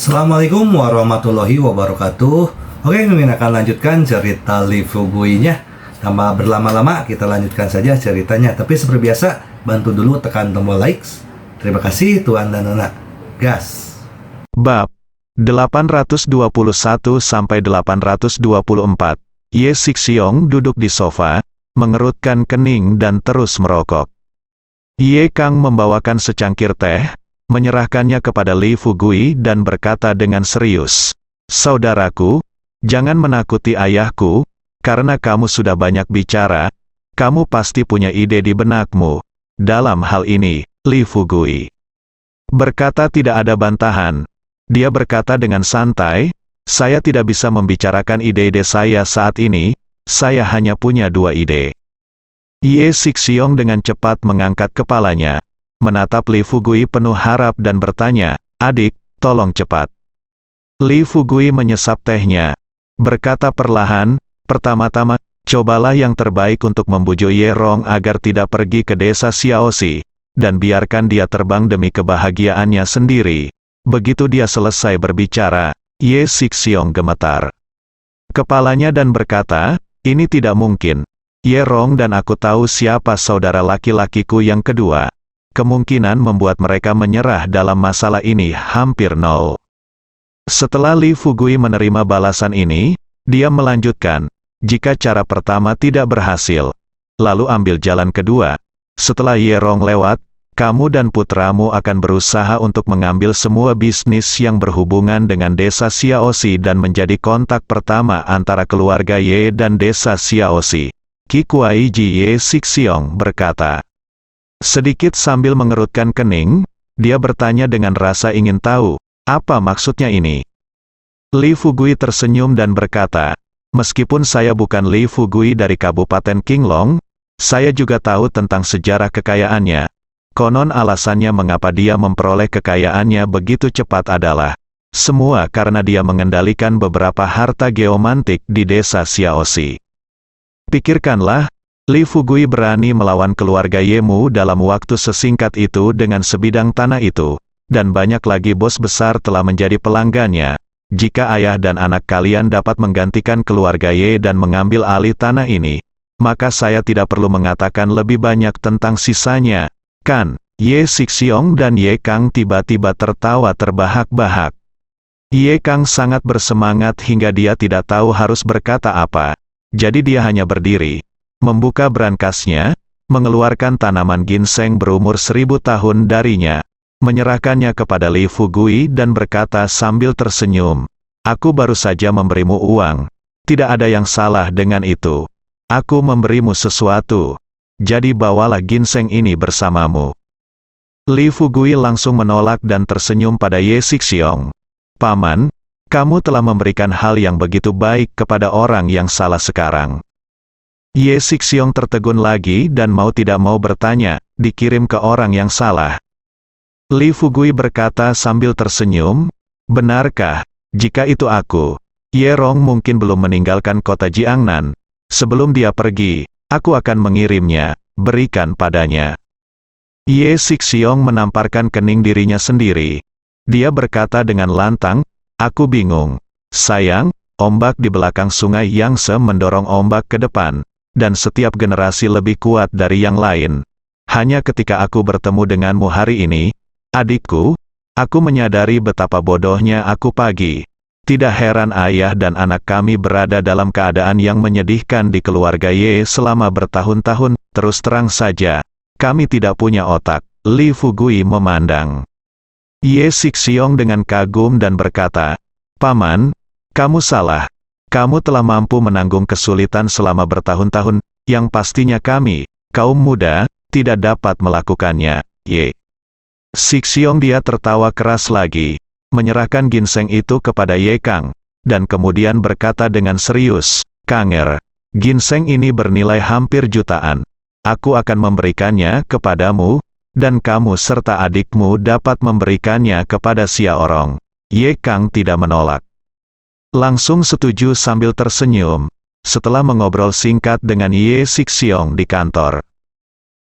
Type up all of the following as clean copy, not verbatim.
Assalamualaikum warahmatullahi wabarakatuh. Oke, Mimin akan lanjutkan cerita Li Fugui-nya. Tanpa berlama-lama, kita lanjutkan saja ceritanya. Tapi seperti biasa, bantu dulu tekan tombol likes. Terima kasih Tuan dan Nona. Gas. Bab 821-824. Ye Sixiong duduk di sofa, mengerutkan kening dan terus merokok. Ye Kang membawakan secangkir teh, menyerahkannya kepada Li Fugui dan berkata dengan serius, "Saudaraku, jangan menakuti ayahku, karena kamu sudah banyak bicara, kamu pasti punya ide di benakmu. Dalam hal ini, Li Fugui berkata tidak ada bantahan. Dia berkata dengan santai, saya tidak bisa membicarakan ide-ide saya saat ini, saya hanya punya dua ide." Ye Sixiong dengan cepat mengangkat kepalanya, menatap Li Fugui penuh harap dan bertanya, "Adik, tolong cepat." Li Fugui menyesap tehnya, berkata perlahan, "Pertama-tama, cobalah yang terbaik untuk membujuk Ye Rong agar tidak pergi ke desa Xiaoxi, dan biarkan dia terbang demi kebahagiaannya sendiri." Begitu dia selesai berbicara, Ye Sixiong gemetar kepalanya dan berkata, "Ini tidak mungkin. Ye Rong dan aku tahu siapa saudara laki-lakiku yang kedua. Kemungkinan membuat mereka menyerah dalam masalah ini hampir nol." Setelah Li Fugui menerima balasan ini, dia melanjutkan, "Jika cara pertama tidak berhasil, lalu ambil jalan kedua. Setelah Ye Rong lewat, kamu dan putramu akan berusaha untuk mengambil semua bisnis yang berhubungan dengan desa Xiaoxi dan menjadi kontak pertama antara keluarga Ye dan desa Xiaoxi." Qi Kuai-ji Ye Sixiong berkata. Sedikit sambil mengerutkan kening, dia bertanya dengan rasa ingin tahu, apa maksudnya ini? Li Fugui tersenyum dan berkata, "Meskipun saya bukan Li Fugui dari Kabupaten Qinglong, saya juga tahu tentang sejarah kekayaannya. Konon alasannya mengapa dia memperoleh kekayaannya begitu cepat adalah, semua karena dia mengendalikan beberapa harta geomantik di desa Xiaoxi. Pikirkanlah, Li Fugui berani melawan keluarga Yemu dalam waktu sesingkat itu dengan sebidang tanah itu, dan banyak lagi bos besar telah menjadi pelanggannya. Jika ayah dan anak kalian dapat menggantikan keluarga Ye dan mengambil alih tanah ini, maka saya tidak perlu mengatakan lebih banyak tentang sisanya, kan?" Ye Sixiong dan Ye Kang tiba-tiba tertawa terbahak-bahak. Ye Kang sangat bersemangat hingga dia tidak tahu harus berkata apa. Jadi dia hanya berdiri, membuka brankasnya, mengeluarkan tanaman ginseng berumur 1000 tahun darinya, menyerahkannya kepada Li Fugui dan berkata sambil tersenyum, "Aku baru saja memberimu uang. Tidak ada yang salah dengan itu. Aku memberimu sesuatu. Jadi bawalah ginseng ini bersamamu." Li Fugui langsung menolak dan tersenyum pada Ye Sixiong. "Paman, kamu telah memberikan hal yang begitu baik kepada orang yang salah sekarang." Ye Sixiong tertegun lagi dan mau tidak mau bertanya, "Dikirim ke orang yang salah?" Li Fugui berkata sambil tersenyum, "Benarkah? Jika itu aku, Ye Rong mungkin belum meninggalkan kota Jiangnan. Sebelum dia pergi, aku akan mengirimnya, berikan padanya." Ye Sixiong menamparkan kening dirinya sendiri. Dia berkata dengan lantang, "Aku bingung. Sayang, ombak di belakang sungai Yangtze mendorong ombak ke depan, dan setiap generasi lebih kuat dari yang lain. Hanya ketika aku bertemu denganmu hari ini, adikku, aku menyadari betapa bodohnya aku pagi. Tidak heran ayah dan anak kami berada dalam keadaan yang menyedihkan di keluarga Ye selama bertahun-tahun. Terus terang saja, kami tidak punya otak." Li Fugui memandang Ye Sixiong dengan kagum dan berkata, "Paman, kamu salah. Kamu telah mampu menanggung kesulitan selama bertahun-tahun, yang pastinya kami, kaum muda, tidak dapat melakukannya." Ye Sixiong dia tertawa keras lagi, menyerahkan ginseng itu kepada Ye Kang, dan kemudian berkata dengan serius, "Kanger, ginseng ini bernilai hampir jutaan. Aku akan memberikannya kepadamu, dan kamu serta adikmu dapat memberikannya kepada Xiaorong." Ye Kang tidak menolak. Langsung setuju sambil tersenyum, setelah mengobrol singkat dengan Ye Sixiong di kantor.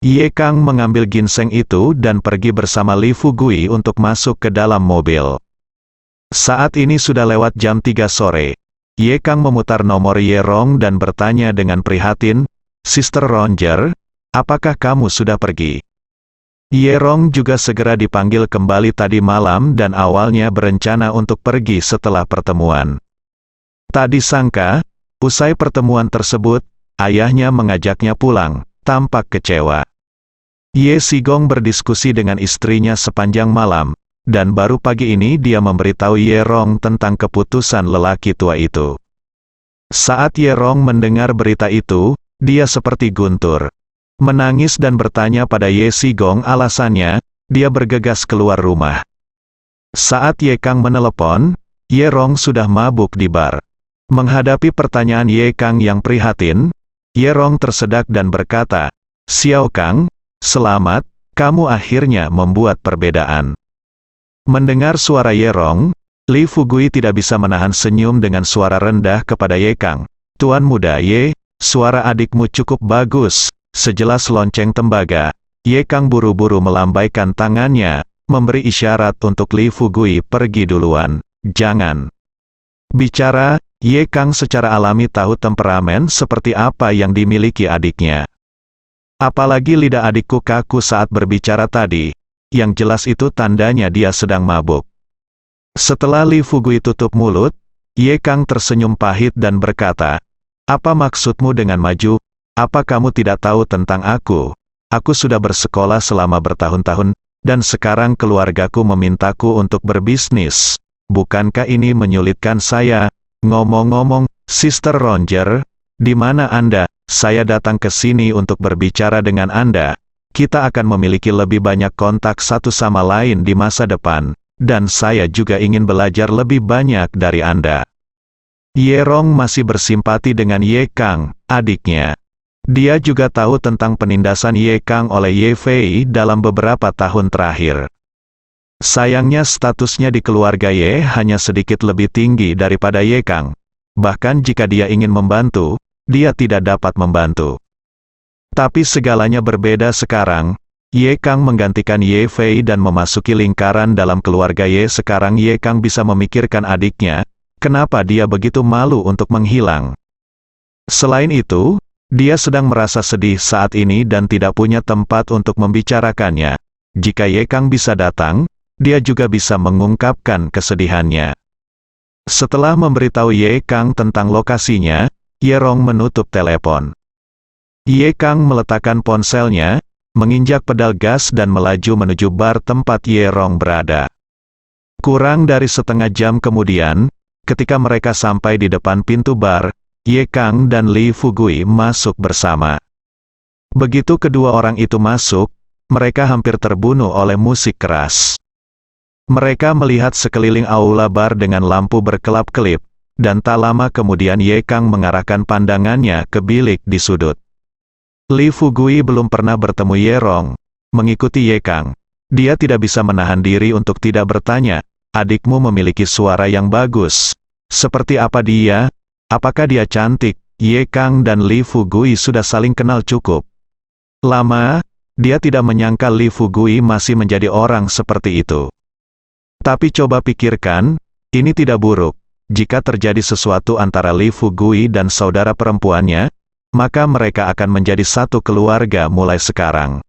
Ye Kang mengambil ginseng itu dan pergi bersama Li Fugui untuk masuk ke dalam mobil. Saat ini sudah lewat jam 3 sore. Ye Kang memutar nomor Ye Rong dan bertanya dengan prihatin, "Sister Roger, apakah kamu sudah pergi?" Ye Rong juga segera dipanggil kembali tadi malam dan awalnya berencana untuk pergi setelah pertemuan. Tak disangka, usai pertemuan tersebut, ayahnya mengajaknya pulang, tampak kecewa. Ye Sigong berdiskusi dengan istrinya sepanjang malam, dan baru pagi ini dia memberitahu Ye Rong tentang keputusan lelaki tua itu. Saat Ye Rong mendengar berita itu, dia seperti guntur. Menangis dan bertanya pada Ye Sigong alasannya, dia bergegas keluar rumah. Saat Ye Kang menelepon, Ye Rong sudah mabuk di bar. Menghadapi pertanyaan Ye Kang yang prihatin, Ye Rong tersedak dan berkata, "Xiao Kang, selamat, kamu akhirnya membuat perbedaan." Mendengar suara Ye Rong, Li Fugui tidak bisa menahan senyum dengan suara rendah kepada Ye Kang. "Tuan muda Ye, suara adikmu cukup bagus, sejelas lonceng tembaga." Ye Kang buru-buru melambaikan tangannya, memberi isyarat untuk Li Fugui pergi duluan. "Jangan bicara." Ye Kang secara alami tahu temperamen seperti apa yang dimiliki adiknya. Apalagi lidah adikku kaku saat berbicara tadi. Yang jelas itu tandanya dia sedang mabuk. Setelah Li Fugui tutup mulut, Ye Kang tersenyum pahit dan berkata, "Apa maksudmu dengan maju? Apa kamu tidak tahu tentang aku? Aku sudah bersekolah selama bertahun-tahun, dan sekarang keluargaku memintaku untuk berbisnis. Bukankah ini menyulitkan saya? Ngomong-ngomong, Sister Roger, di mana Anda? Saya datang ke sini untuk berbicara dengan Anda. Kita akan memiliki lebih banyak kontak satu sama lain di masa depan, dan saya juga ingin belajar lebih banyak dari Anda." Ye Rong masih bersimpati dengan Ye Kang, adiknya. Dia juga tahu tentang penindasan Ye Kang oleh Ye Fei dalam beberapa tahun terakhir. Sayangnya statusnya di keluarga Ye hanya sedikit lebih tinggi daripada Ye Kang. Bahkan jika dia ingin membantu, dia tidak dapat membantu. Tapi segalanya berbeda sekarang. Ye Kang menggantikan Ye Fei dan memasuki lingkaran dalam keluarga Ye. Sekarang Ye Kang bisa memikirkan adiknya, kenapa dia begitu malu untuk menghilang. Selain itu, dia sedang merasa sedih saat ini dan tidak punya tempat untuk membicarakannya. Jika Ye Kang bisa datang, dia juga bisa mengungkapkan kesedihannya. Setelah memberitahu Ye Kang tentang lokasinya, Ye Rong menutup telepon. Ye Kang meletakkan ponselnya, menginjak pedal gas dan melaju menuju bar tempat Ye Rong berada. Kurang dari setengah jam kemudian, ketika mereka sampai di depan pintu bar, Ye Kang dan Li Fugui masuk bersama. Begitu kedua orang itu masuk, mereka hampir terbunuh oleh musik keras. Mereka melihat sekeliling aula bar dengan lampu berkelap-kelip, dan tak lama kemudian Ye Kang mengarahkan pandangannya ke bilik di sudut. Li Fugui belum pernah bertemu Ye Rong. Mengikuti Ye Kang, dia tidak bisa menahan diri untuk tidak bertanya, "Adikmu memiliki suara yang bagus. Seperti apa dia? Apakah dia cantik?" Ye Kang dan Li Fugui sudah saling kenal cukup lama. Dia tidak menyangka Li Fugui masih menjadi orang seperti itu. Tapi coba pikirkan, ini tidak buruk. Jika terjadi sesuatu antara Li Fugui dan saudara perempuannya, maka mereka akan menjadi satu keluarga mulai sekarang.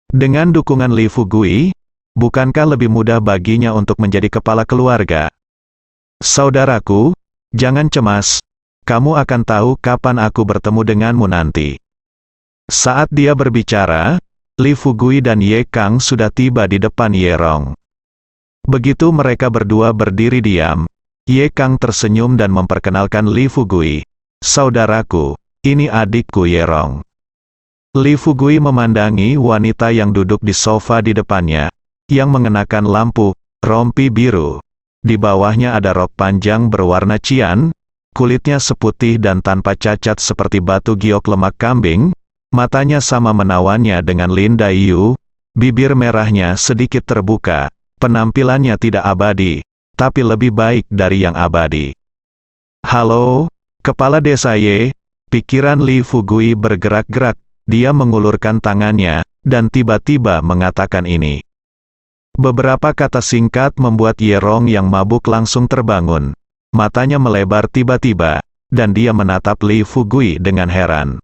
Dengan dukungan Li Fugui, bukankah lebih mudah baginya untuk menjadi kepala keluarga? "Saudaraku, jangan cemas. Kamu akan tahu kapan aku bertemu denganmu nanti." Saat dia berbicara, Li Fugui dan Ye Kang sudah tiba di depan Ye Rong. Begitu mereka berdua berdiri diam, Ye Kang tersenyum dan memperkenalkan Li Fugui. "Saudaraku, ini adikku Ye Rong." Li Fugui memandangi wanita yang duduk di sofa di depannya, yang mengenakan lampu rompi biru. Di bawahnya ada rok panjang berwarna cian, kulitnya seputih dan tanpa cacat seperti batu giok lemak kambing, matanya sama menawannya dengan Lin Dai Yu, bibir merahnya sedikit terbuka, penampilannya tidak abadi, tapi lebih baik dari yang abadi. "Halo, Kepala Desa Ye." Pikiran Li Fugui bergerak-gerak, dia mengulurkan tangannya, dan tiba-tiba mengatakan ini. Beberapa kata singkat membuat Ye Rong yang mabuk langsung terbangun. Matanya melebar tiba-tiba, dan dia menatap Li Fugui dengan heran.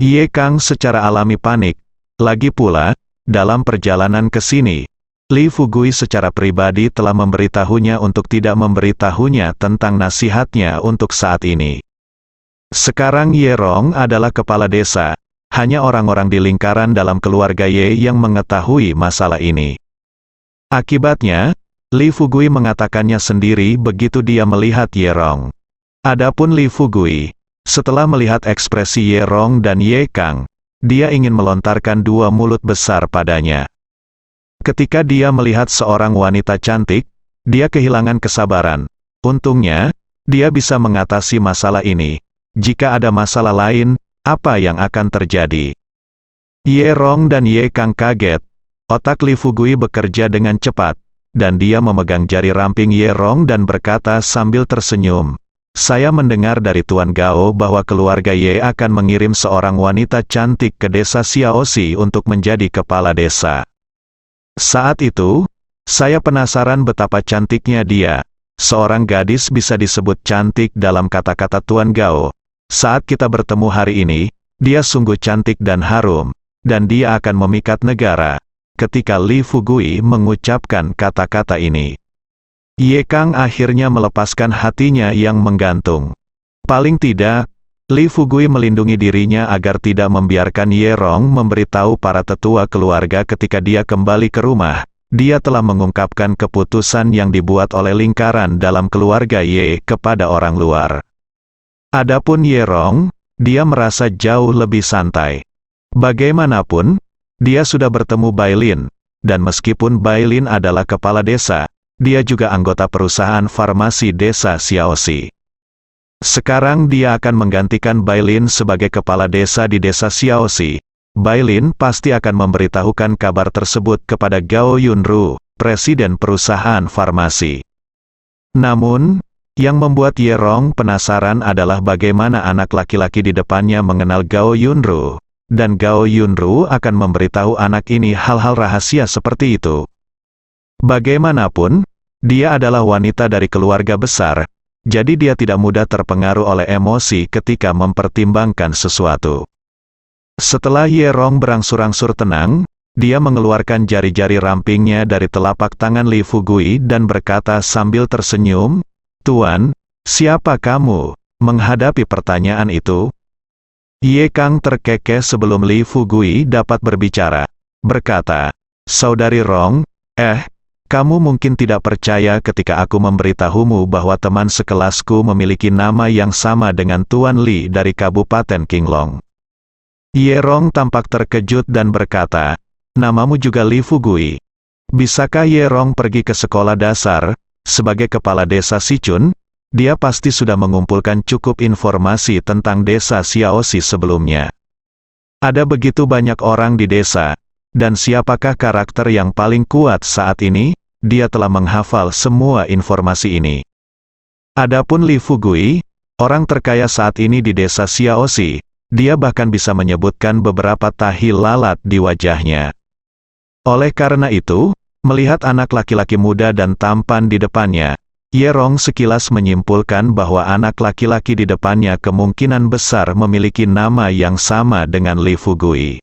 Ye Kang secara alami panik. Lagi pula, dalam perjalanan ke sini, Li Fugui secara pribadi telah memberitahunya untuk tidak memberitahunya tentang nasihatnya untuk saat ini. Sekarang Ye Rong adalah kepala desa, hanya orang-orang di lingkaran dalam keluarga Ye yang mengetahui masalah ini. Akibatnya, Li Fugui mengatakannya sendiri begitu dia melihat Ye Rong. Adapun Li Fugui, setelah melihat ekspresi Ye Rong dan Ye Kang, dia ingin melontarkan dua mulut besar padanya. Ketika dia melihat seorang wanita cantik, dia kehilangan kesabaran. Untungnya, dia bisa mengatasi masalah ini. Jika ada masalah lain, apa yang akan terjadi? Ye Rong dan Ye Kang kaget. Otak Li Fugui bekerja dengan cepat, dan dia memegang jari ramping Ye Rong dan berkata sambil tersenyum, "Saya mendengar dari Tuan Gao bahwa keluarga Ye akan mengirim seorang wanita cantik ke desa Xiaoxi untuk menjadi kepala desa. Saat itu, saya penasaran betapa cantiknya dia. Seorang gadis bisa disebut cantik dalam kata-kata Tuan Gao. Saat kita bertemu hari ini, dia sungguh cantik dan harum, dan dia akan memikat negara." Ketika Li Fugui mengucapkan kata-kata ini, Ye Kang akhirnya melepaskan hatinya yang menggantung. Paling tidak, Li Fugui melindungi dirinya agar tidak membiarkan Ye Rong memberitahu para tetua keluarga ketika dia kembali ke rumah. Dia telah mengungkapkan keputusan yang dibuat oleh lingkaran dalam keluarga Ye kepada orang luar. Adapun Ye Rong, dia merasa jauh lebih santai. Bagaimanapun, dia sudah bertemu Bai Lin, dan meskipun Bai Lin adalah kepala desa, dia juga anggota perusahaan farmasi desa Xiaoxi. Sekarang dia akan menggantikan Bai Lin sebagai kepala desa di desa Xiaoxi. Bai Lin pasti akan memberitahukan kabar tersebut kepada Gao Yunru, presiden perusahaan farmasi. Namun, yang membuat Ye Rong penasaran adalah bagaimana anak laki-laki di depannya mengenal Gao Yunru. Dan Gao Yunru akan memberitahu anak ini hal-hal rahasia seperti itu. Bagaimanapun, dia adalah wanita dari keluarga besar, jadi dia tidak mudah terpengaruh oleh emosi ketika mempertimbangkan sesuatu. Setelah Ye Rong berangsur-angsur tenang, dia mengeluarkan jari-jari rampingnya dari telapak tangan Li Fugui dan berkata sambil tersenyum, "Tuan, siapa kamu?" Menghadapi pertanyaan itu, Ye Kang terkekeh sebelum Li Fugui dapat berbicara. Berkata, "Saudari Rong, kamu mungkin tidak percaya ketika aku memberitahumu bahwa teman sekelasku memiliki nama yang sama dengan Tuan Li dari Kabupaten Qinglong." Ye Rong tampak terkejut dan berkata, "Namamu juga Li Fugui. Bisakah Ye Rong pergi ke sekolah dasar? Sebagai kepala desa Sichun, dia pasti sudah mengumpulkan cukup informasi tentang desa Xiaoxi sebelumnya. Ada begitu banyak orang di desa, dan siapakah karakter yang paling kuat saat ini? Dia telah menghafal semua informasi ini." Adapun Li Fugui, orang terkaya saat ini di desa Xiaoxi, dia bahkan bisa menyebutkan beberapa tahi lalat di wajahnya. Oleh karena itu, melihat anak laki-laki muda dan tampan di depannya, Ye Rong sekilas menyimpulkan bahwa anak laki-laki di depannya kemungkinan besar memiliki nama yang sama dengan Li Fugui.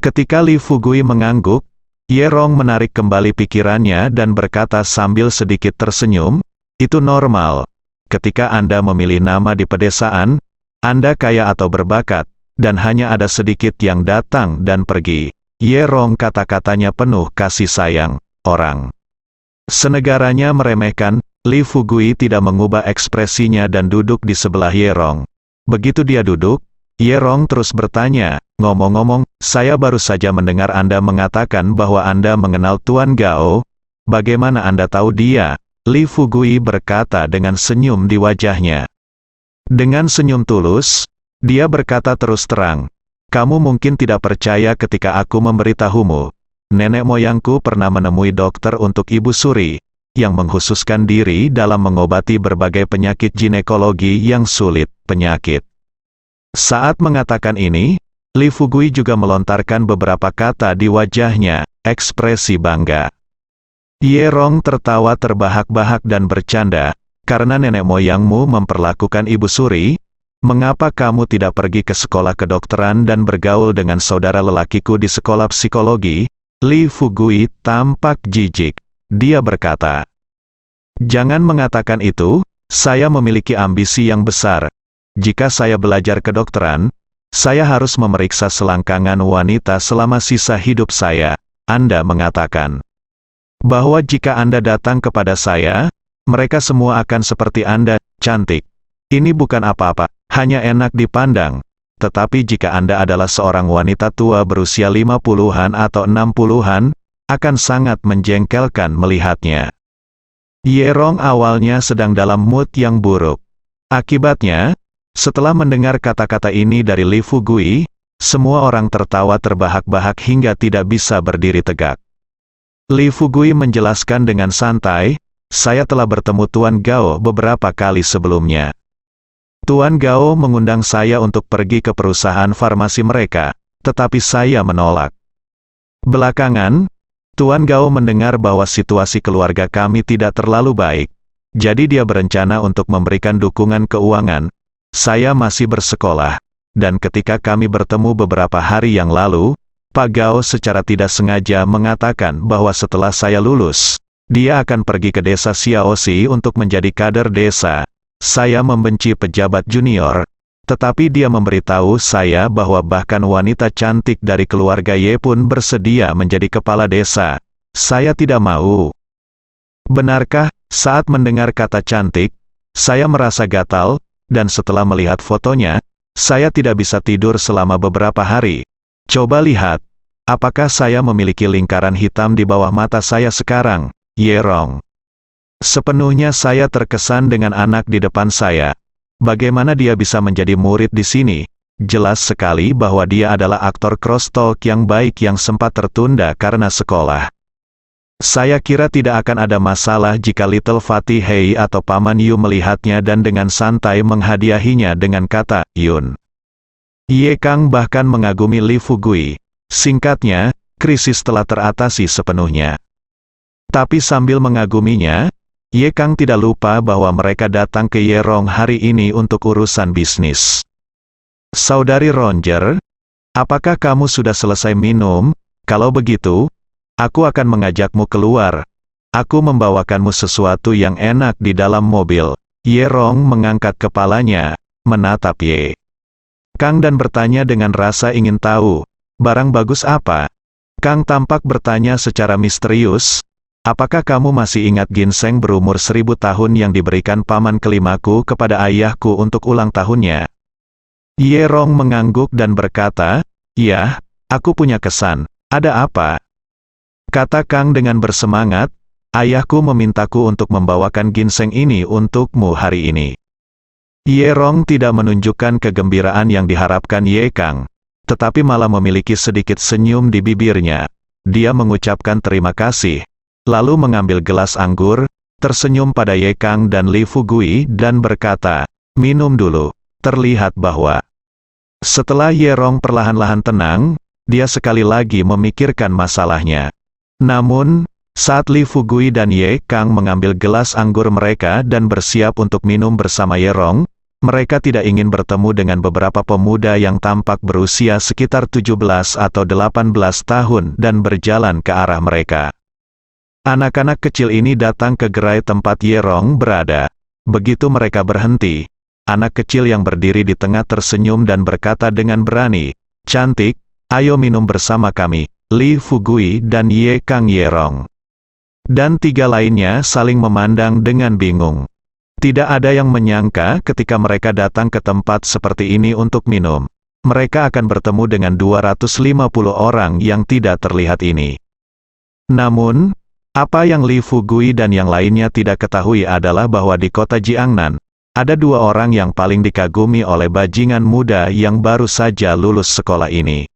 Ketika Li Fugui mengangguk, Ye Rong menarik kembali pikirannya dan berkata sambil sedikit tersenyum, "Itu normal. Ketika Anda memilih nama di pedesaan, Anda kaya atau berbakat, dan hanya ada sedikit yang datang dan pergi." Ye Rong kata-katanya penuh kasih sayang, "Orang senegaranya meremehkan." Li Fugui tidak mengubah ekspresinya dan duduk di sebelah Ye Rong. Begitu dia duduk, Ye Rong terus bertanya, "Ngomong-ngomong, saya baru saja mendengar Anda mengatakan bahwa Anda mengenal Tuan Gao. Bagaimana Anda tahu dia?" Li Fugui berkata dengan senyum di wajahnya. Dengan senyum tulus, dia berkata terus terang, "Kamu mungkin tidak percaya ketika aku memberitahumu. Nenek moyangku pernah menemui dokter untuk Ibu Suri, yang mengkhususkan diri dalam mengobati berbagai penyakit ginekologi yang sulit, penyakit." Saat mengatakan ini, Li Fugui juga melontarkan beberapa kata di wajahnya, ekspresi bangga. Ye Rong tertawa terbahak-bahak dan bercanda, karena nenek moyangmu memperlakukan Ibu Suri, mengapa kamu tidak pergi ke sekolah kedokteran dan bergaul dengan saudara lelakiku di sekolah psikologi? Li Fugui tampak jijik. Dia berkata, "Jangan mengatakan itu, saya memiliki ambisi yang besar. Jika saya belajar kedokteran, saya harus memeriksa selangkangan wanita selama sisa hidup saya." Anda mengatakan bahwa jika Anda datang kepada saya, mereka semua akan seperti Anda, cantik. Ini bukan apa-apa, hanya enak dipandang. Tetapi jika Anda adalah seorang wanita tua berusia 50-an atau 60-an, akan sangat menjengkelkan melihatnya. Ye Rong awalnya sedang dalam mood yang buruk. Akibatnya, setelah mendengar kata-kata ini dari Li Fugui, semua orang tertawa terbahak-bahak hingga tidak bisa berdiri tegak. Li Fugui menjelaskan dengan santai, "Saya telah bertemu Tuan Gao beberapa kali sebelumnya. Tuan Gao mengundang saya untuk pergi ke perusahaan farmasi mereka, tetapi saya menolak. Belakangan, Tuan Gao mendengar bahwa situasi keluarga kami tidak terlalu baik, jadi dia berencana untuk memberikan dukungan keuangan. Saya masih bersekolah, dan ketika kami bertemu beberapa hari yang lalu, Pak Gao secara tidak sengaja mengatakan bahwa setelah saya lulus, dia akan pergi ke desa Xiaoxi untuk menjadi kader desa. Saya membenci pejabat junior, tetapi dia memberitahu saya bahwa bahkan wanita cantik dari keluarga Ye pun bersedia menjadi kepala desa. Saya tidak mau." Benarkah? Saat mendengar kata cantik, saya merasa gatal, dan setelah melihat fotonya, saya tidak bisa tidur selama beberapa hari. Coba lihat, apakah saya memiliki lingkaran hitam di bawah mata saya sekarang, Ye Rong? Sepenuhnya saya terkesan dengan anak di depan saya. Bagaimana dia bisa menjadi murid di sini? Jelas sekali bahwa dia adalah aktor crosstalk yang baik yang sempat tertunda karena sekolah. Saya kira tidak akan ada masalah jika Little Fatih Hei atau Paman Yu melihatnya dan dengan santai menghadiahinya dengan kata, "Yun." Ye Kang bahkan mengagumi Li Fugui. Singkatnya, krisis telah teratasi sepenuhnya. Tapi sambil mengaguminya, Ye Kang tidak lupa bahwa mereka datang ke Ye Rong hari ini untuk urusan bisnis. "Saudari Roger, apakah kamu sudah selesai minum? Kalau begitu, aku akan mengajakmu keluar. Aku membawakanmu sesuatu yang enak di dalam mobil." Ye Rong mengangkat kepalanya, menatap Ye Kang dan bertanya dengan rasa ingin tahu, "Barang bagus apa?" Kang tampak bertanya secara misterius, "Apakah kamu masih ingat ginseng berumur 1000 tahun yang diberikan paman kelimaku kepada ayahku untuk ulang tahunnya?" Ye Rong mengangguk dan berkata, "Ya, aku punya kesan. Ada apa?" Kata Kang dengan bersemangat, "Ayahku memintaku untuk membawakan ginseng ini untukmu hari ini." Ye Rong tidak menunjukkan kegembiraan yang diharapkan Ye Kang, tetapi malah memiliki sedikit senyum di bibirnya. Dia mengucapkan terima kasih, lalu mengambil gelas anggur, tersenyum pada Ye Kang dan Li Fugui dan berkata, "Minum dulu." Terlihat bahwa setelah Ye Rong perlahan-lahan tenang, dia sekali lagi memikirkan masalahnya. Namun, saat Li Fugui dan Ye Kang mengambil gelas anggur mereka dan bersiap untuk minum bersama Ye Rong, mereka tidak ingin bertemu dengan beberapa pemuda yang tampak berusia sekitar 17 atau 18 tahun dan berjalan ke arah mereka. Anak-anak kecil ini datang ke gerai tempat Ye Rong berada. Begitu mereka berhenti, anak kecil yang berdiri di tengah tersenyum dan berkata dengan berani, "Cantik, ayo minum bersama kami." Li Fugui dan Ye Kang Ye Rong dan tiga lainnya saling memandang dengan bingung. Tidak ada yang menyangka ketika mereka datang ke tempat seperti ini untuk minum, mereka akan bertemu dengan 250 orang yang tidak terlihat ini. Namun, apa yang Li Fugui dan yang lainnya tidak ketahui adalah bahwa di kota Jiangnan, ada dua orang yang paling dikagumi oleh bajingan muda yang baru saja lulus sekolah ini.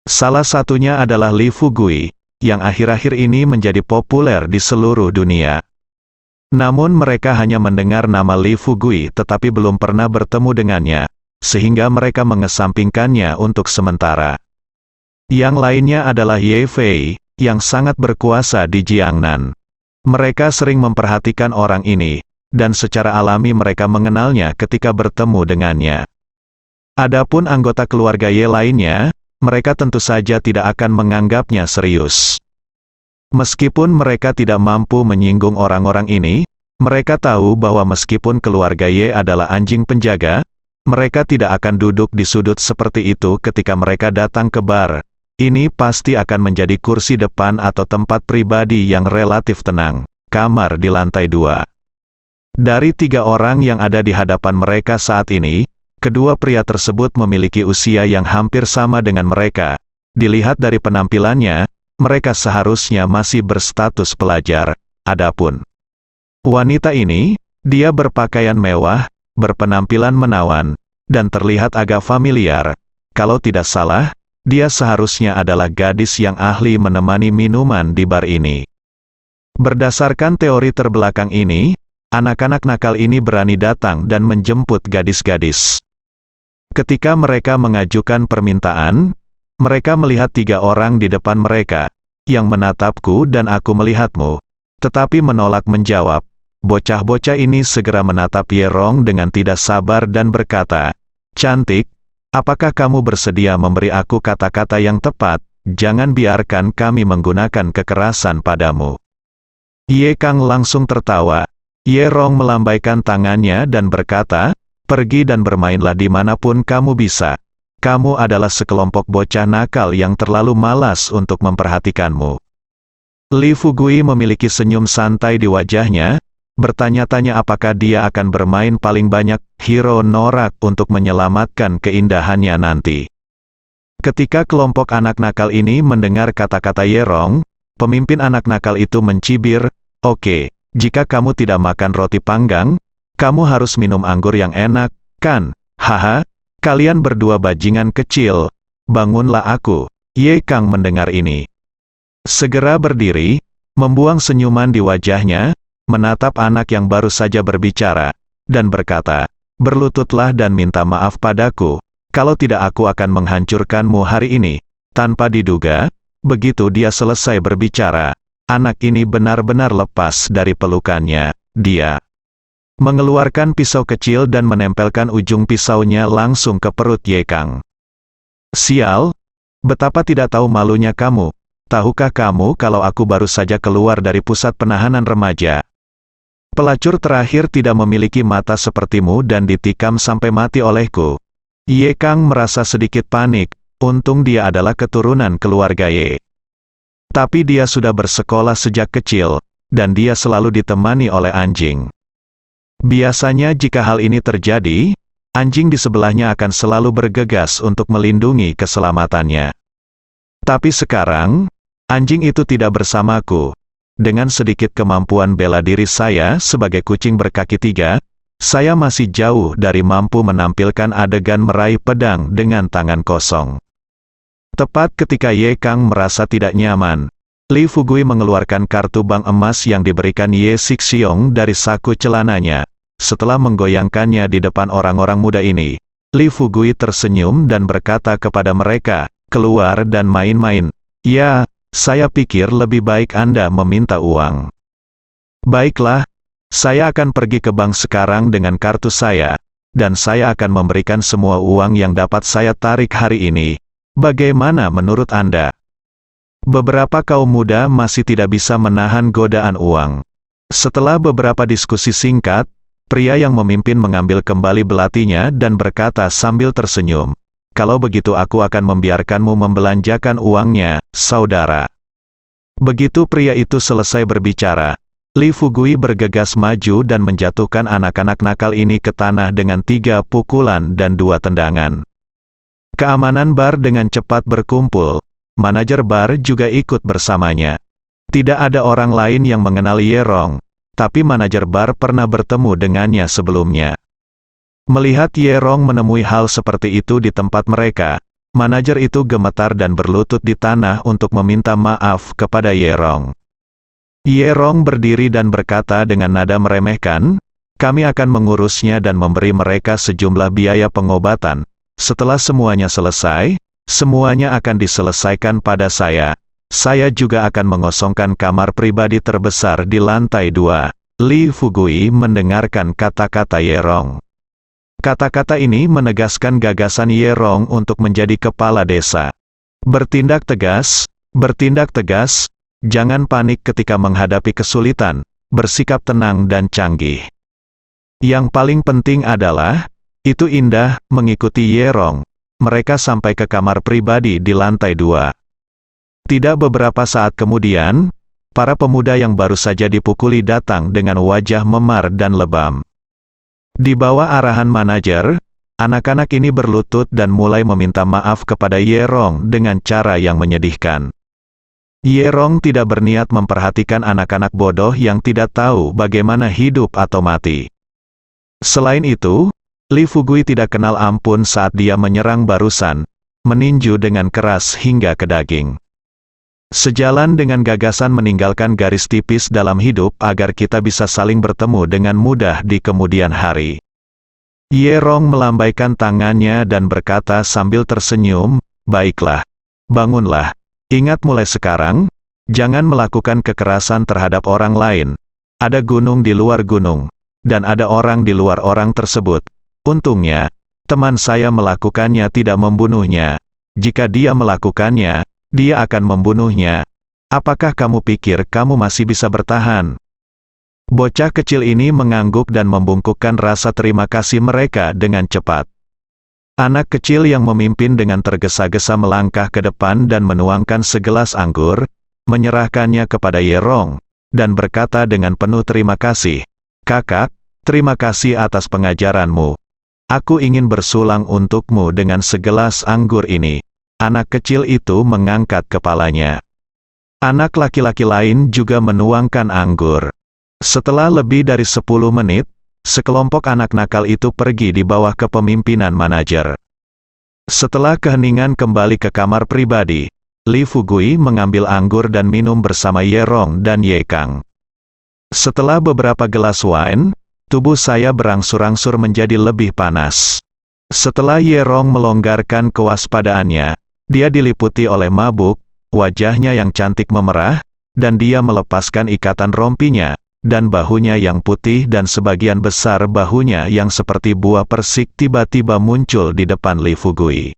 Salah satunya adalah Li Fugui, yang akhir-akhir ini menjadi populer di seluruh dunia. Namun mereka hanya mendengar nama Li Fugui tetapi belum pernah bertemu dengannya, sehingga mereka mengesampingkannya untuk sementara. Yang lainnya adalah Ye Fei, yang sangat berkuasa di Jiangnan. Mereka sering memperhatikan orang ini, dan secara alami mereka mengenalnya ketika bertemu dengannya. Adapun anggota keluarga Ye lainnya, mereka tentu saja tidak akan menganggapnya serius. Meskipun mereka tidak mampu menyinggung orang-orang ini, mereka tahu bahwa meskipun keluarga Ye adalah anjing penjaga, mereka tidak akan duduk di sudut seperti itu ketika mereka datang ke bar. Ini pasti akan menjadi kursi depan atau tempat pribadi yang relatif tenang, kamar di lantai 2. Dari 3 orang yang ada di hadapan mereka saat ini, kedua pria tersebut memiliki usia yang hampir sama dengan mereka. Dilihat dari penampilannya, mereka seharusnya masih berstatus pelajar. Adapun wanita ini, dia berpakaian mewah, berpenampilan menawan, dan terlihat agak familiar. Kalau tidak salah, dia seharusnya adalah gadis yang ahli menemani minuman di bar ini. Berdasarkan teori terbelakang ini, anak-anak nakal ini berani datang dan menjemput gadis-gadis. Ketika mereka mengajukan permintaan, mereka melihat 3 orang di depan mereka, yang menatapku dan aku melihatmu, tetapi menolak menjawab. Bocah-bocah ini segera menatap Ye Rong dengan tidak sabar dan berkata, "Cantik, apakah kamu bersedia memberi aku kata-kata yang tepat? Jangan biarkan kami menggunakan kekerasan padamu." Ye Kang langsung tertawa. Ye Rong melambaikan tangannya dan berkata, "Pergi dan bermainlah dimanapun kamu bisa. Kamu adalah sekelompok bocah nakal yang terlalu malas untuk memperhatikanmu." Li Fugui memiliki senyum santai di wajahnya, bertanya-tanya apakah dia akan bermain paling banyak hero norak untuk menyelamatkan keindahannya nanti. Ketika kelompok anak nakal ini mendengar kata-kata Ye Rong, pemimpin anak nakal itu mencibir, "Oke, jika kamu tidak makan roti panggang, kamu harus minum anggur yang enak, kan? Haha, kalian berdua bajingan kecil, bangunlah aku." Ye Kang mendengar ini, segera berdiri, membuang senyuman di wajahnya, menatap anak yang baru saja berbicara, dan berkata, "Berlututlah dan minta maaf padaku, kalau tidak aku akan menghancurkanmu hari ini." Tanpa diduga, begitu dia selesai berbicara, anak ini benar-benar lepas dari pelukannya. Dia mengeluarkan pisau kecil dan menempelkan ujung pisaunya langsung ke perut Ye Kang. "Sial, betapa tidak tahu malunya kamu. Tahukah kamu kalau aku baru saja keluar dari pusat penahanan remaja? Pelacur terakhir tidak memiliki mata sepertimu dan ditikam sampai mati olehku." Ye Kang merasa sedikit panik, untung dia adalah keturunan keluarga Ye. Tapi dia sudah bersekolah sejak kecil, dan dia selalu ditemani oleh anjing. Biasanya jika hal ini terjadi, anjing di sebelahnya akan selalu bergegas untuk melindungi keselamatannya. Tapi sekarang, anjing itu tidak bersamaku. Dengan sedikit kemampuan bela diri saya sebagai kucing berkaki 3, saya masih jauh dari mampu menampilkan adegan meraih pedang dengan tangan kosong. Tepat ketika Ye Kang merasa tidak nyaman, Li Fugui mengeluarkan kartu bank emas yang diberikan Ye Sixiong dari saku celananya. Setelah menggoyangkannya di depan orang-orang muda ini, Li Fugui tersenyum dan berkata kepada mereka, "Keluar dan main-main." "Ya, saya pikir lebih baik Anda meminta uang." "Baiklah, saya akan pergi ke bank sekarang dengan kartu saya, dan saya akan memberikan semua uang yang dapat saya tarik hari ini. Bagaimana menurut Anda?" Beberapa kaum muda masih tidak bisa menahan godaan uang. Setelah beberapa diskusi singkat, pria yang memimpin mengambil kembali belatinya dan berkata sambil tersenyum, "Kalau begitu aku akan membiarkanmu membelanjakan uangnya, saudara." Begitu pria itu selesai berbicara, Li Fugui bergegas maju dan menjatuhkan anak-anak nakal ini ke tanah dengan 3 pukulan dan 2 tendangan. Keamanan bar dengan cepat berkumpul. Manajer bar juga ikut bersamanya. Tidak ada orang lain yang mengenal Ye Rong, tapi manajer bar pernah bertemu dengannya sebelumnya. Melihat Ye Rong menemui hal seperti itu di tempat mereka, manajer itu gemetar dan berlutut di tanah untuk meminta maaf kepada Ye Rong. Ye Rong berdiri dan berkata dengan nada meremehkan, "Kami akan mengurusnya dan memberi mereka sejumlah biaya pengobatan. Setelah semuanya selesai, semuanya akan diselesaikan pada saya." saya juga akan mengosongkan kamar pribadi terbesar di lantai 2. Li Fugui mendengarkan kata-kata Ye Rong. Kata-kata ini menegaskan gagasan Ye Rong untuk menjadi kepala desa. Bertindak tegas, jangan panik ketika menghadapi kesulitan, bersikap tenang dan canggih. Yang paling penting adalah, itu indah, mengikuti Ye Rong. Mereka sampai ke kamar pribadi di lantai 2. Tidak beberapa saat kemudian, para pemuda yang baru saja dipukuli datang dengan wajah memar dan lebam. Di bawah arahan manajer, anak-anak ini berlutut dan mulai meminta maaf kepada Ye Rong dengan cara yang menyedihkan. Ye Rong tidak berniat memperhatikan anak-anak bodoh yang tidak tahu bagaimana hidup atau mati. Selain itu, Li Fugui tidak kenal ampun saat dia menyerang barusan, meninju dengan keras hingga ke daging. Sejalan dengan gagasan meninggalkan garis tipis dalam hidup agar kita bisa saling bertemu dengan mudah di kemudian hari. Ye Rong melambaikan tangannya dan berkata sambil tersenyum, "Baiklah, bangunlah. Ingat mulai sekarang, jangan melakukan kekerasan terhadap orang lain. Ada gunung di luar gunung, dan ada orang di luar orang tersebut. Untungnya, teman saya melakukannya tidak membunuhnya. Jika dia melakukannya, dia akan membunuhnya. Apakah kamu pikir kamu masih bisa bertahan?" Bocah kecil ini mengangguk dan membungkukkan rasa terima kasih mereka dengan cepat. Anak kecil yang memimpin dengan tergesa-gesa melangkah ke depan dan menuangkan segelas anggur, menyerahkannya kepada Ye Rong, dan berkata dengan penuh terima kasih, "Kakak, terima kasih atas pengajaranmu. Aku ingin bersulang untukmu dengan segelas anggur ini." Anak kecil itu mengangkat kepalanya. Anak laki-laki lain juga menuangkan anggur. Setelah lebih dari 10 menit, sekelompok anak nakal itu pergi di bawah kepemimpinan manajer. Setelah keheningan kembali ke kamar pribadi, Li Fugui mengambil anggur dan minum bersama Ye Rong dan Ye Kang. Setelah beberapa gelas wine, tubuh saya berangsur-angsur menjadi lebih panas. Setelah Ye Rong melonggarkan kewaspadaannya, dia diliputi oleh mabuk, wajahnya yang cantik memerah, dan dia melepaskan ikatan rompinya, dan bahunya yang putih dan sebagian besar bahunya yang seperti buah persik tiba-tiba muncul di depan Li Fugui.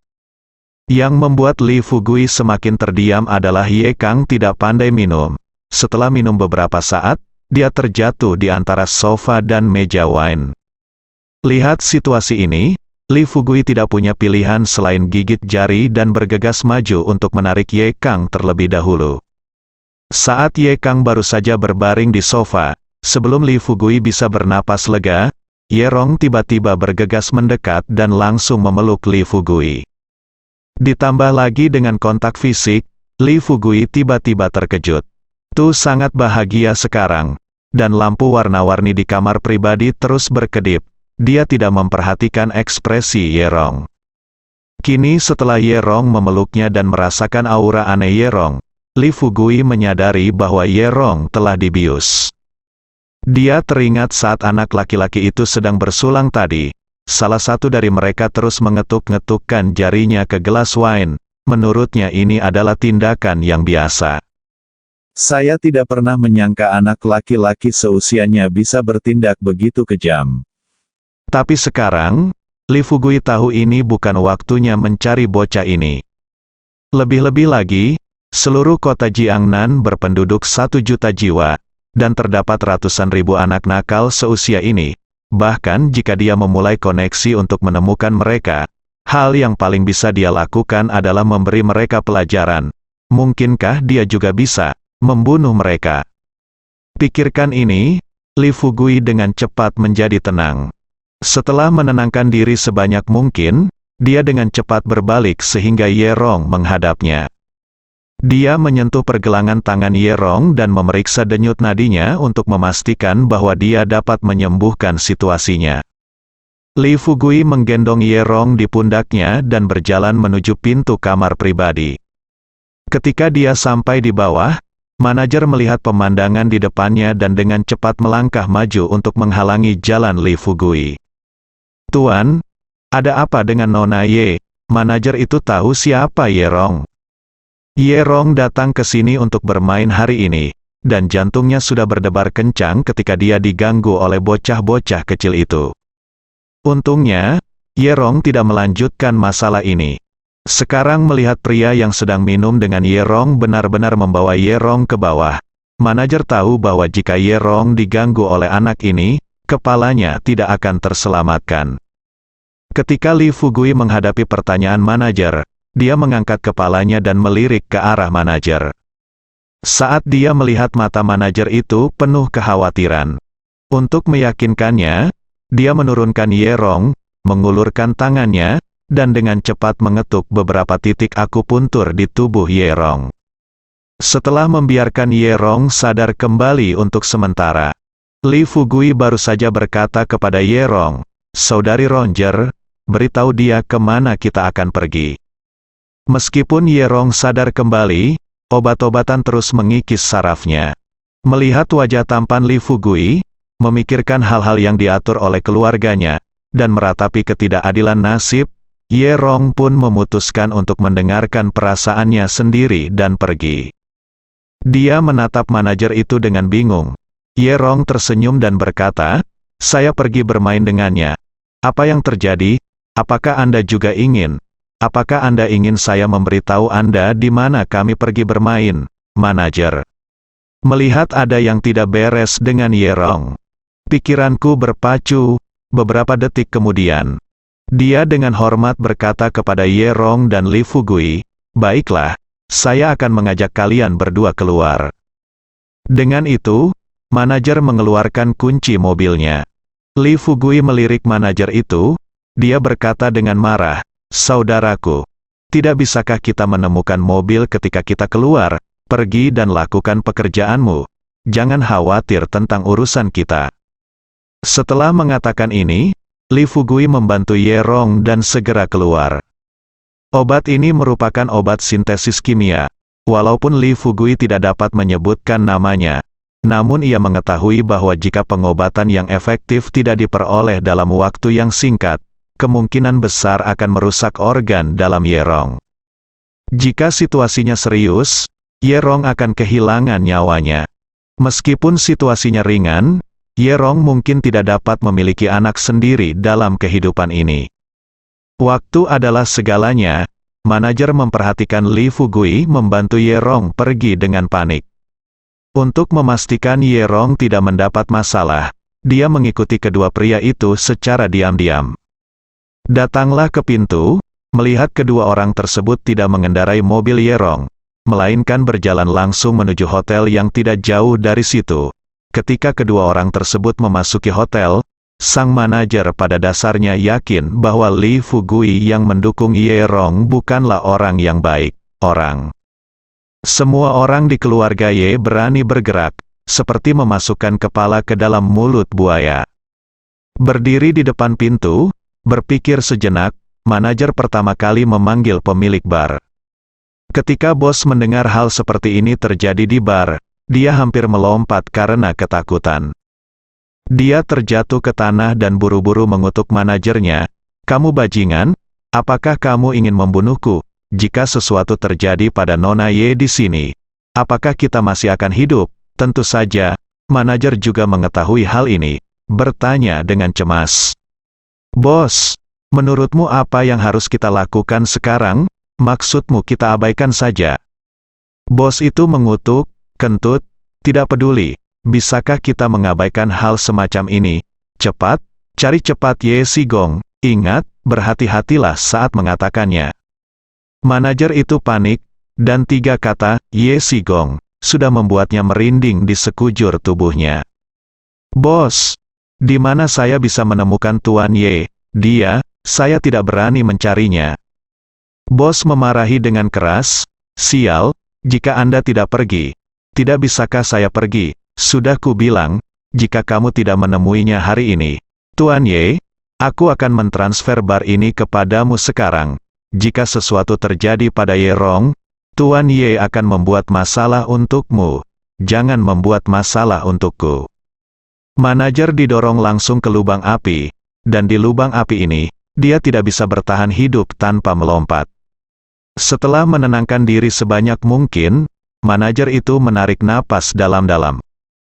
Yang membuat Li Fugui semakin terdiam adalah Ye Kang tidak pandai minum. Setelah minum beberapa saat, dia terjatuh di antara sofa dan meja wine. Lihat situasi ini, Li Fugui tidak punya pilihan selain gigit jari dan bergegas maju untuk menarik Ye Kang terlebih dahulu. Saat Ye Kang baru saja berbaring di sofa, sebelum Li Fugui bisa bernapas lega, Ye Rong tiba-tiba bergegas mendekat dan langsung memeluk Li Fugui. Ditambah lagi dengan kontak fisik, Li Fugui tiba-tiba terkejut. "Tuh sangat bahagia sekarang." Dan lampu warna-warni di kamar pribadi terus berkedip. Dia tidak memperhatikan ekspresi Ye Rong. Kini setelah Ye Rong memeluknya dan merasakan aura aneh Ye Rong, Li Fugui menyadari bahwa Ye Rong telah dibius. Dia teringat saat anak laki-laki itu sedang bersulang tadi, salah satu dari mereka terus mengetuk-ngetukkan jarinya ke gelas wine. Menurutnya ini adalah tindakan yang biasa. "Saya tidak pernah menyangka anak laki-laki seusianya bisa bertindak begitu kejam. Tapi sekarang, Li Fugui tahu ini bukan waktunya mencari bocah ini. Lebih-lebih lagi, seluruh kota Jiangnan berpenduduk 1 juta jiwa, dan terdapat ratusan ribu anak nakal seusia ini. Bahkan jika dia memulai koneksi untuk menemukan mereka, hal yang paling bisa dia lakukan adalah memberi mereka pelajaran. Mungkinkah dia juga bisa membunuh mereka?" Pikirkan ini, Li Fugui dengan cepat menjadi tenang. Setelah menenangkan diri sebanyak mungkin, dia dengan cepat berbalik sehingga Ye Rong menghadapnya. Dia menyentuh pergelangan tangan Ye Rong dan memeriksa denyut nadinya untuk memastikan bahwa dia dapat menyembuhkan situasinya. Li Fugui menggendong Ye Rong di pundaknya dan berjalan menuju pintu kamar pribadi. Ketika dia sampai di bawah, manajer melihat pemandangan di depannya dan dengan cepat melangkah maju untuk menghalangi jalan Li Fugui. "Tuan, ada apa dengan Nona Ye?" Manajer itu tahu siapa Ye Rong. Ye Rong datang ke sini untuk bermain hari ini, dan jantungnya sudah berdebar kencang ketika dia diganggu oleh bocah-bocah kecil itu. Untungnya, Ye Rong tidak melanjutkan masalah ini. Sekarang melihat pria yang sedang minum dengan Ye Rong benar-benar membawa Ye Rong ke bawah. Manajer tahu bahwa jika Ye Rong diganggu oleh anak ini, kepalanya tidak akan terselamatkan. Ketika Li Fugui menghadapi pertanyaan manajer, dia mengangkat kepalanya dan melirik ke arah manajer. Saat dia melihat mata manajer itu penuh kekhawatiran. Untuk meyakinkannya, dia menurunkan Ye Rong, mengulurkan tangannya, dan dengan cepat mengetuk beberapa titik akupuntur di tubuh Ye Rong. Setelah membiarkan Ye Rong sadar kembali untuk sementara, Li Fugui baru saja berkata kepada Ye Rong, "Saudari Roger, beritahu dia kemana kita akan pergi." Meskipun Ye Rong sadar kembali, obat-obatan terus mengikis sarafnya. Melihat wajah tampan Li Fugui, memikirkan hal-hal yang diatur oleh keluarganya, dan meratapi ketidakadilan nasib, Ye Rong pun memutuskan untuk mendengarkan perasaannya sendiri dan pergi. Dia menatap manajer itu dengan bingung. Ye Rong tersenyum dan berkata, "Saya pergi bermain dengannya. Apa yang terjadi? Apakah Anda juga ingin? Apakah Anda ingin saya memberitahu Anda di mana kami pergi bermain, manajer?" Melihat ada yang tidak beres dengan Ye Rong, pikiranku berpacu. Beberapa detik kemudian, dia dengan hormat berkata kepada Ye Rong dan Li Fugui, "Baiklah, saya akan mengajak kalian berdua keluar." Dengan itu, manajer mengeluarkan kunci mobilnya. Li Fugui melirik manajer itu. Dia berkata dengan marah, "Saudaraku, tidak bisakah kita menemukan mobil ketika kita keluar? Pergi dan lakukan pekerjaanmu. Jangan khawatir tentang urusan kita." Setelah mengatakan ini, Li Fugui membantu Ye Rong dan segera keluar. Obat ini merupakan obat sintesis kimia. Walaupun Li Fugui tidak dapat menyebutkan namanya, namun ia mengetahui bahwa jika pengobatan yang efektif tidak diperoleh dalam waktu yang singkat, kemungkinan besar akan merusak organ dalam Ye Rong. Jika situasinya serius, Ye Rong akan kehilangan nyawanya. Meskipun situasinya ringan, Ye Rong mungkin tidak dapat memiliki anak sendiri dalam kehidupan ini. Waktu adalah segalanya. Manajer memperhatikan Li Fugui membantu Ye Rong pergi dengan panik. Untuk memastikan Ye Rong tidak mendapat masalah, dia mengikuti kedua pria itu secara diam-diam. Datanglah ke pintu, melihat kedua orang tersebut tidak mengendarai mobil Ye Rong, melainkan berjalan langsung menuju hotel yang tidak jauh dari situ. Ketika kedua orang tersebut memasuki hotel, sang manajer pada dasarnya yakin bahwa Li Fugui yang mendukung Ye Rong bukanlah orang yang baik. Semua orang di keluarga Ye berani bergerak, seperti memasukkan kepala ke dalam mulut buaya. Berdiri di depan pintu, berpikir sejenak, manajer pertama kali memanggil pemilik bar. Ketika bos mendengar hal seperti ini terjadi di bar, dia hampir melompat karena ketakutan. Dia terjatuh ke tanah dan buru-buru mengutuk manajernya, "Kamu bajingan, apakah kamu ingin membunuhku? Jika sesuatu terjadi pada Nona Ye di sini, apakah kita masih akan hidup?" Tentu saja, manajer juga mengetahui hal ini, bertanya dengan cemas. "Bos, menurutmu apa yang harus kita lakukan sekarang? Maksudmu kita abaikan saja?" Bos itu mengutuk, kentut, "Tidak peduli, bisakah kita mengabaikan hal semacam ini? Cepat, cari cepat Ye Sigong, ingat, berhati-hatilah saat mengatakannya." Manajer itu panik, dan tiga kata, Ye Sigong, sudah membuatnya merinding di sekujur tubuhnya. "Bos, di mana saya bisa menemukan Tuan Ye? Saya tidak berani mencarinya." Bos memarahi dengan keras, "Sial, jika Anda tidak pergi. Tidak bisakah saya pergi? Sudah ku bilang, jika kamu tidak menemuinya hari ini, Tuan Ye, aku akan mentransfer bar ini kepadamu sekarang. Jika sesuatu terjadi pada Ye Rong, Tuan Ye akan membuat masalah untukmu. Jangan membuat masalah untukku." Manajer didorong langsung ke lubang api, dan di lubang api ini, dia tidak bisa bertahan hidup tanpa melompat. Setelah menenangkan diri sebanyak mungkin, manajer itu menarik napas dalam-dalam.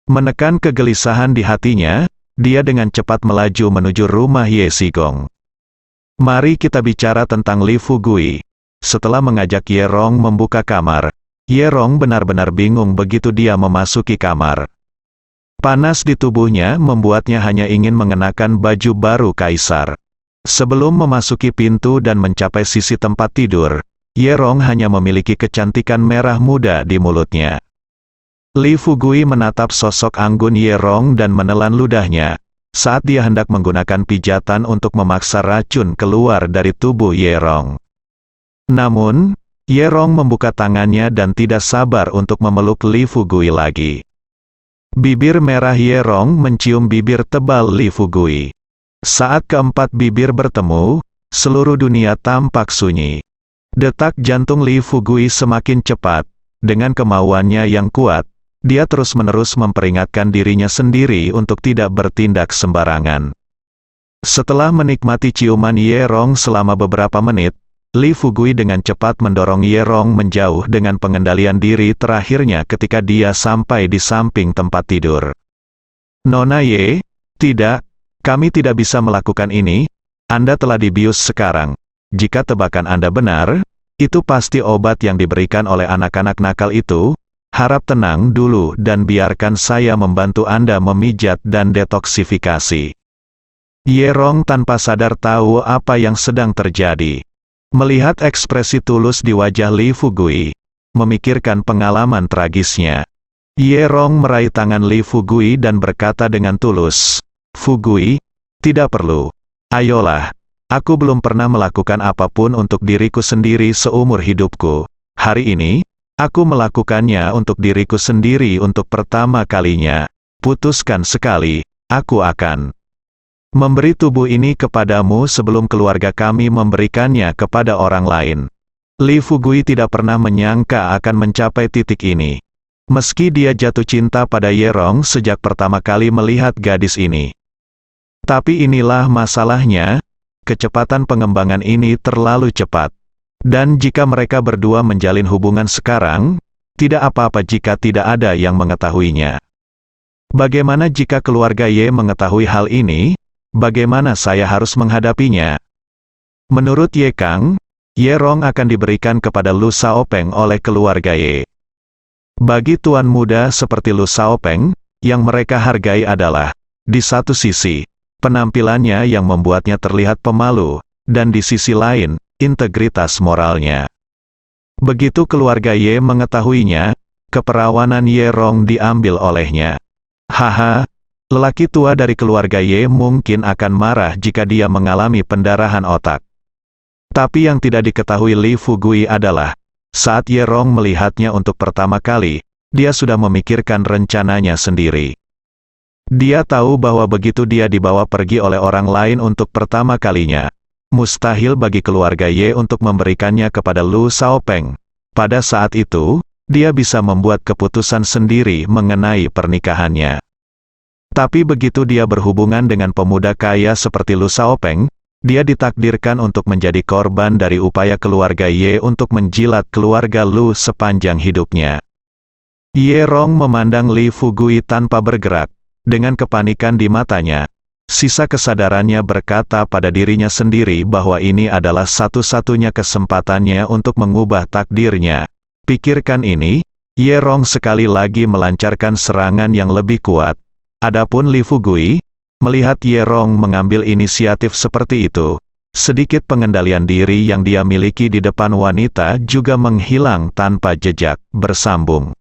Menekan kegelisahan di hatinya, dia dengan cepat melaju menuju rumah Ye Sigong. Mari kita bicara tentang Li Fugui. Setelah mengajak Ye Rong membuka kamar, Ye Rong benar-benar bingung begitu dia memasuki kamar. Panas di tubuhnya membuatnya hanya ingin mengenakan baju baru kaisar. Sebelum memasuki pintu dan mencapai sisi tempat tidur, Ye Rong hanya memiliki kecantikan merah muda di mulutnya. Li Fugui menatap sosok anggun Ye Rong dan menelan ludahnya, saat dia hendak menggunakan pijatan untuk memaksa racun keluar dari tubuh Ye Rong. Namun, Ye Rong membuka tangannya dan tidak sabar untuk memeluk Li Fugui lagi. Bibir merah Ye Rong mencium bibir tebal Li Fugui. Saat keempat bibir bertemu, seluruh dunia tampak sunyi. Detak jantung Li Fugui semakin cepat. Dengan kemauannya yang kuat, dia terus-menerus memperingatkan dirinya sendiri untuk tidak bertindak sembarangan. Setelah menikmati ciuman Ye Rong selama beberapa menit, Li Fugui dengan cepat mendorong Ye Rong menjauh dengan pengendalian diri terakhirnya ketika dia sampai di samping tempat tidur. Nona Ye, tidak, kami tidak bisa melakukan ini, Anda telah dibius sekarang. Jika tebakan Anda benar, itu pasti obat yang diberikan oleh anak-anak nakal itu. Harap tenang dulu dan biarkan saya membantu Anda memijat dan detoksifikasi. Ye Rong tanpa sadar tahu apa yang sedang terjadi. Melihat ekspresi tulus di wajah Li Fugui, memikirkan pengalaman tragisnya. Ye Rong meraih tangan Li Fugui dan berkata dengan tulus, "Fugui, tidak perlu. Ayolah, aku belum pernah melakukan apapun untuk diriku sendiri seumur hidupku. Hari ini, aku melakukannya untuk diriku sendiri untuk pertama kalinya. Putuskan sekali, aku akan memberi tubuh ini kepadamu sebelum keluarga kami memberikannya kepada orang lain." Li Fugui tidak pernah menyangka akan mencapai titik ini. Meski dia jatuh cinta pada Ye Rong sejak pertama kali melihat gadis ini. Tapi inilah masalahnya, kecepatan pengembangan ini terlalu cepat. Dan jika mereka berdua menjalin hubungan sekarang, tidak apa-apa jika tidak ada yang mengetahuinya. Bagaimana jika keluarga Ye mengetahui hal ini? Bagaimana saya harus menghadapinya? Menurut Ye Kang, Ye Rong akan diberikan kepada Lu Shaopeng oleh keluarga Ye. Bagi tuan muda seperti Lu Shaopeng, yang mereka hargai adalah, di satu sisi, penampilannya yang membuatnya terlihat pemalu, dan di sisi lain, integritas moralnya. Begitu keluarga Ye mengetahuinya, keperawanan Ye Rong diambil olehnya. Haha, lelaki tua dari keluarga Ye mungkin akan marah jika dia mengalami pendarahan otak. Tapi yang tidak diketahui Li Fugui adalah, saat Ye Rong melihatnya untuk pertama kali, dia sudah memikirkan rencananya sendiri. Dia tahu bahwa begitu dia dibawa pergi oleh orang lain untuk pertama kalinya, mustahil bagi keluarga Ye untuk memberikannya kepada Lu Shaopeng. Pada saat itu, dia bisa membuat keputusan sendiri mengenai pernikahannya. Tapi begitu dia berhubungan dengan pemuda kaya seperti Lu Shaopeng, dia ditakdirkan untuk menjadi korban dari upaya keluarga Ye untuk menjilat keluarga Lu sepanjang hidupnya. Ye Rong memandang Li Fugui tanpa bergerak, dengan kepanikan di matanya. Sisa kesadarannya berkata pada dirinya sendiri bahwa ini adalah satu-satunya kesempatannya untuk mengubah takdirnya. Pikirkan ini, Ye Rong sekali lagi melancarkan serangan yang lebih kuat. Adapun Li Fugui, melihat Ye Rong mengambil inisiatif seperti itu, sedikit pengendalian diri yang dia miliki di depan wanita juga menghilang tanpa jejak. Bersambung.